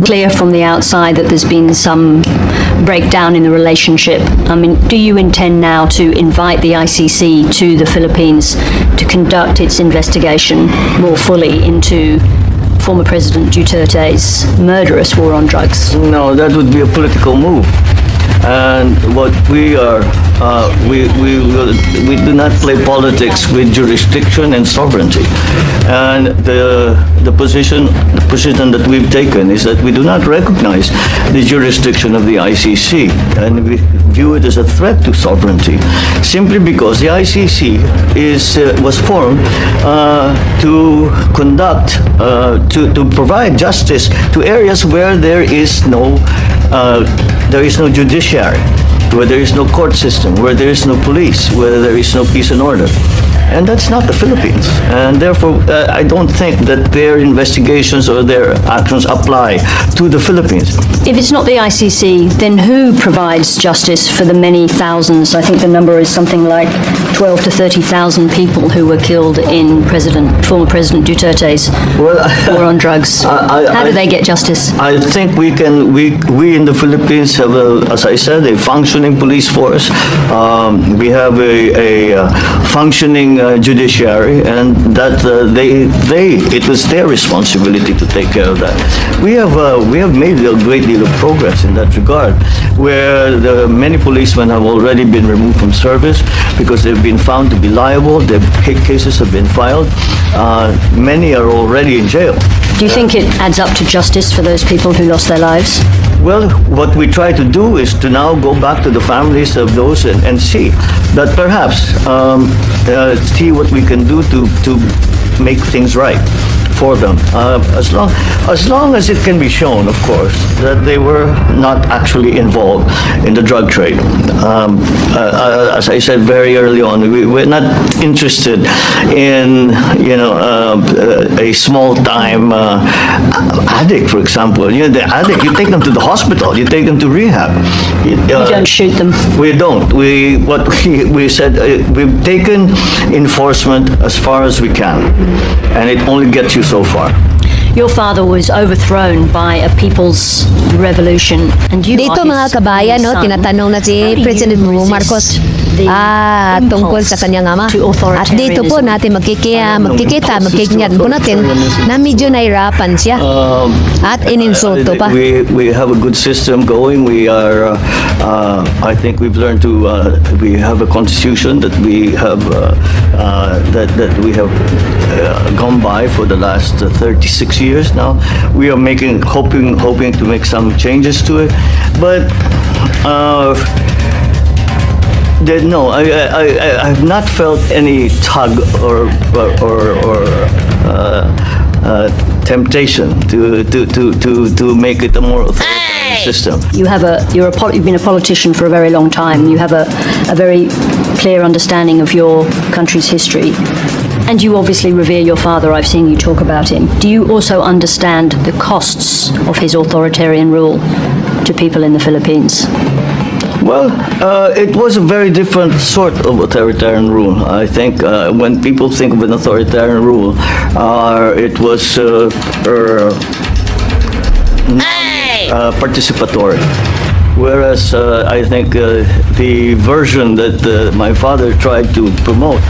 clear from the outside that there's been some breakdown in the relationship. I mean, do you intend now to invite the ICC to the Philippines to conduct its investigation more fully into former President Duterte's murderous war on drugs? No, that would be a political move. And what we are, we do not play politics with jurisdiction and sovereignty. And the position that we've taken is that we do not recognize the jurisdiction of the ICC, and we view it as a threat to sovereignty, simply because the ICC was formed to conduct, to provide justice to areas where there is no judiciary, where there is no court system, where there is no police, where there is no peace and order. And that's not the Philippines. And therefore, I don't think that their investigations or their actions apply to the Philippines. If it's not the ICC, then who provides justice for the many thousands? I think the number is something like 12 to 30,000 people who were killed in former President Duterte's war on drugs. How do they get justice? I think we in the Philippines have, as I said, a functioning police force. We have a functioning judiciary, and that it was their responsibility to take care of that. We have made a great deal of progress in that regard, where many policemen have already been removed from service because they've been found to be liable. Their cases have been filed. Many are already in jail. Do you think it adds up to justice for those people who lost their lives? Well, what we try to do is to now go back to the families of those and see that perhaps see what we can do to make things right for them, as long as it can be shown, of course, that they were not actually involved in the drug trade. As I said very early on, we're not interested in a small-time addict, for example. The addict, you take them to the hospital, you take them to rehab. You don't shoot them. We don't. We said we've taken enforcement as far as we can, and it only gets you so far. Your father was overthrown by a people's revolution, and you Dito mga kabayan, no, tinatanong na si President Marcos tungkol sa kanyang ama. At dito po natin magkikita po natin na medyo nahirapan siya at ininsulto pa. We have a good system going. We are, I think we've learned to, we have a constitution that we have, that we have gone by for the last 36 years now. We are hoping to make some changes to it, but no, I have not felt any tug or temptation to make it a more authoritarian system. You've been a politician for a very long time. You have a very clear understanding of your country's history. And you obviously revere your father. I've seen you talk about him. Do you also understand the costs of his authoritarian rule to people in the Philippines? Well, it was a very different sort of authoritarian rule. I think when people think of an authoritarian rule, it was participatory. Whereas I think the version that my father tried to promote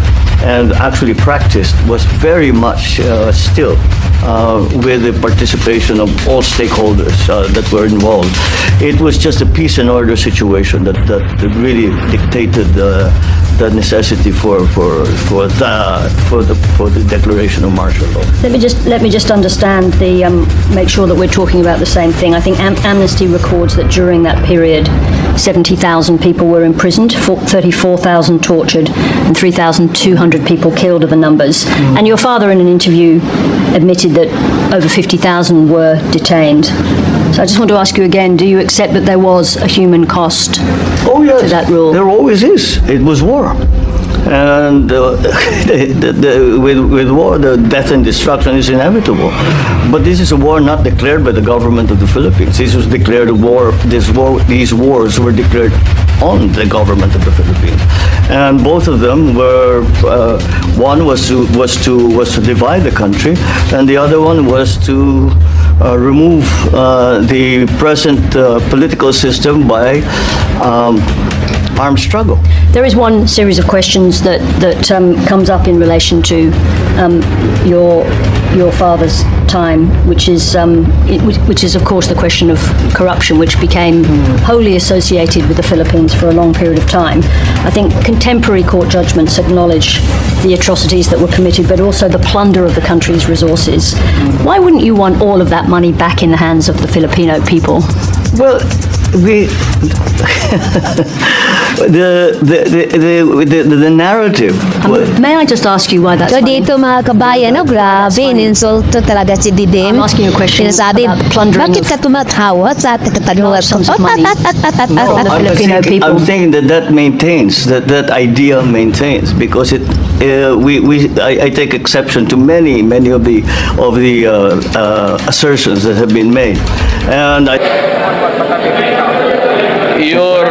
and actually practiced was very much still with the participation of all stakeholders that were involved. It was just a peace and order situation that really dictated the necessity for the declaration of martial law. Let me just understand make sure that we're talking about the same thing. I think Amnesty records that during that period, 70,000 people were imprisoned, 34,000 tortured, and 3,200 people killed are the numbers. And your father, in an interview, admitted that over 50,000 were detained. So I just want to ask you again, do you accept that there was a human cost to that rule? There always is. It was war. And with war, the death and destruction is inevitable. But this is a war not declared by the government of the Philippines. This was declared a war. These wars were declared on the government of the Philippines, and both of them were. One was to divide the country, and the other one was to remove the present political system by armed struggle. There is one series of questions that comes up in relation to your father's time, which is of course the question of corruption, which became wholly associated with the Philippines for a long period of time. I think contemporary court judgments acknowledge the atrocities that were committed, but also the plunder of the country's resources. Why wouldn't you want all of that money back in the hands of the Filipino people? Well, we the narrative. May I just ask you why that's So funny? dito mga kabayan, grabe, ininsulto talaga si Didim. I'm asking you a question Sinasabi, about the plundering bakit ka tumatawat sa katanungan? Large sums of money. No, the Filipino people. I'm thinking that maintains, that idea maintains, because I take exception to many of the assertions that have been made, and Your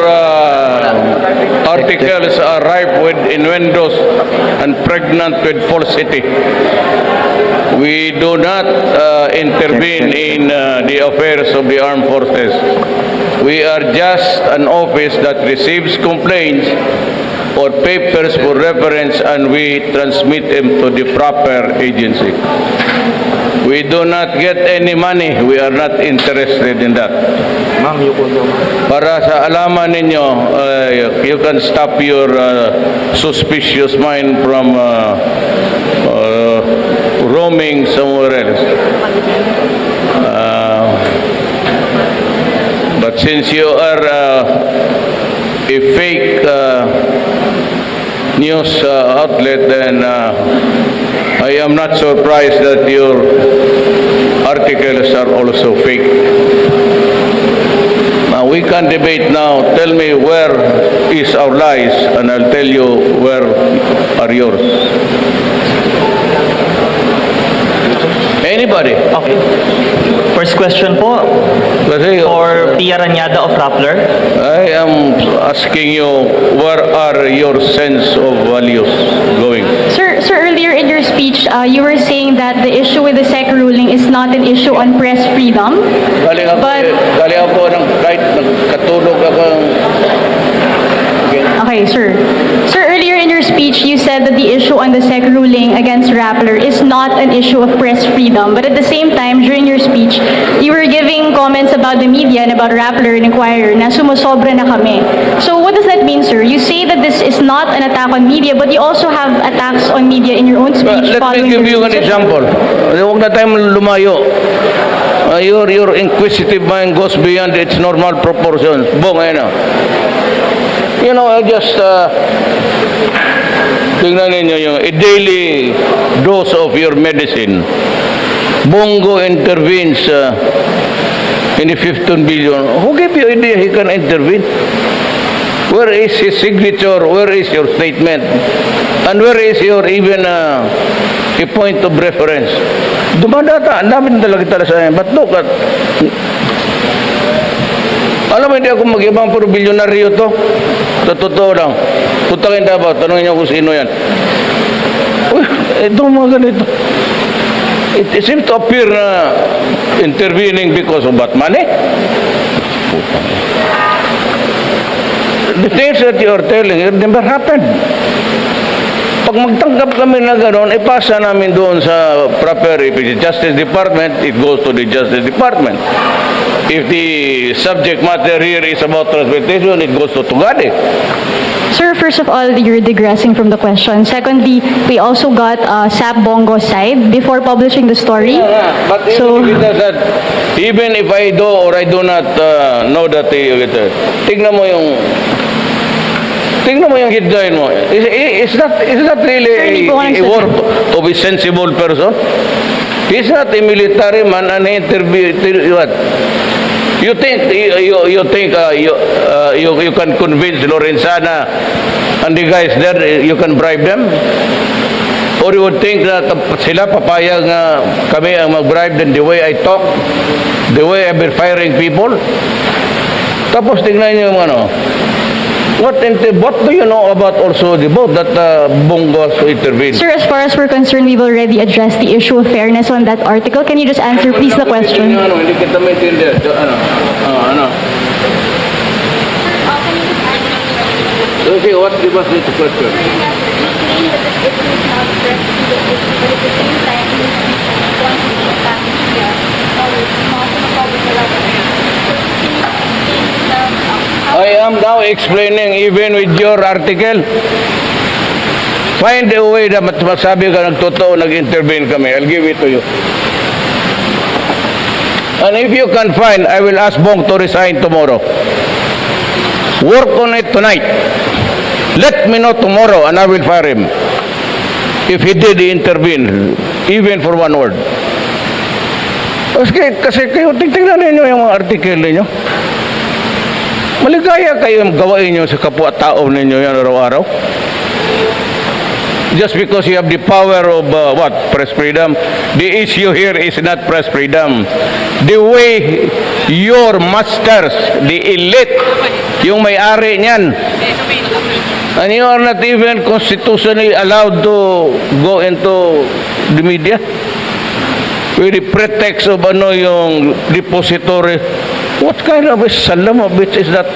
articles are ripe with innuendos and pregnant with falsity. We do not intervene in the affairs of the armed forces. We are just an office that receives complaints or papers for reference, and we transmit them to the proper agency. We do not get any money. We are not interested in that. Para sa alaman ninyo, you can stop your suspicious mind from roaming somewhere else. But since you are a fake news outlet, then I am not surprised that your articles are also fake. Now we can debate now. Tell me where is our lies, and I'll tell you where are yours. Anybody? Okay. First question po, Kasi for Pia Ranyada of Rappler. I am asking you, where are your sense of values going? Sir, earlier in your speech, you were saying that the issue with the SEC ruling is not an issue on press freedom. Galing ako ng kahit nagkatulog ako. Okay, sir. Sir, earlier in your speech, you said that the issue on the SEC ruling against Rappler is not an issue of press freedom. But at the same time, during your speech, you were giving comments about the media and about Rappler and Inquirer na sumusobra na kami. So what does that mean, sir? You say that this is not an attack on media, but you also have attacks on media in your own speech. Let me give you an example. Huwag na tayong lumayo. Your inquisitive mind goes beyond its normal proportions. Boom, ayun na. You know, I just tingnan ninyo yung a daily dose of your medicine. Bongo intervenes in the 15 billion. Who gave you idea he can intervene? Where is his signature? Where is your statement? And where is your even a point of reference? Dumadata, ang dami talaga sa akin. But look at, alam mo, hindi ako mag-ibang puro bilyonaryo to. Sa totoo lang. Putakin dapat, tanongin niyo kung sino yan. Uy, itong mga ganito. It seems to appear na intervening because of what? Money? The things that you are telling, it never happened. Pag magtanggap kami na gano'n, ipasa namin doon sa proper, if it's Justice Department, it goes to the Justice Department. If the subject matter here is about transportation, it goes to Tugade. Sir, first of all, you're digressing from the question. Secondly, we also got SAP Bongo's side before publishing the story. But So, even if I do or I do not know that, tingnan mo yung headline mo. Is that really a work of a sensible person? He's not a military man, and interview what? You think you can convince Lorenzana and the guys there, you can bribe them? Or you would think that sila papayag nga kami ang mag-bribe, then the way I talk, the way I've been firing people? Tapos tingnan niyo yung ano, What do you know about also the vote that Bongos intervened? Sir, as far as we're concerned, we've already addressed the issue of fairness on that article. Can you just answer, please, the question? Hindi kita maintindihan. Ano? Okay, what was the question? I am now explaining even with your article. Find a way na masabi ka nagtotoo, nag-intervene kami. I'll give it to you. And if you can find, I will ask Bong to resign tomorrow. Work on it tonight. Let me know tomorrow and I will fire him. If he did intervene, even for one word. Kasi kayo, tingnan ninyo yung mga article ninyo. Maligaya kayong gawain nyo sa kapwa-tao ninyo yan araw-araw. Just because you have the power of press freedom. The issue here is not press freedom. The way your masters, the elite, yung may-ari niyan, and you are not even constitutionally allowed to go into the media with the pretext of yung depository. What kind of a salam of bitch is that?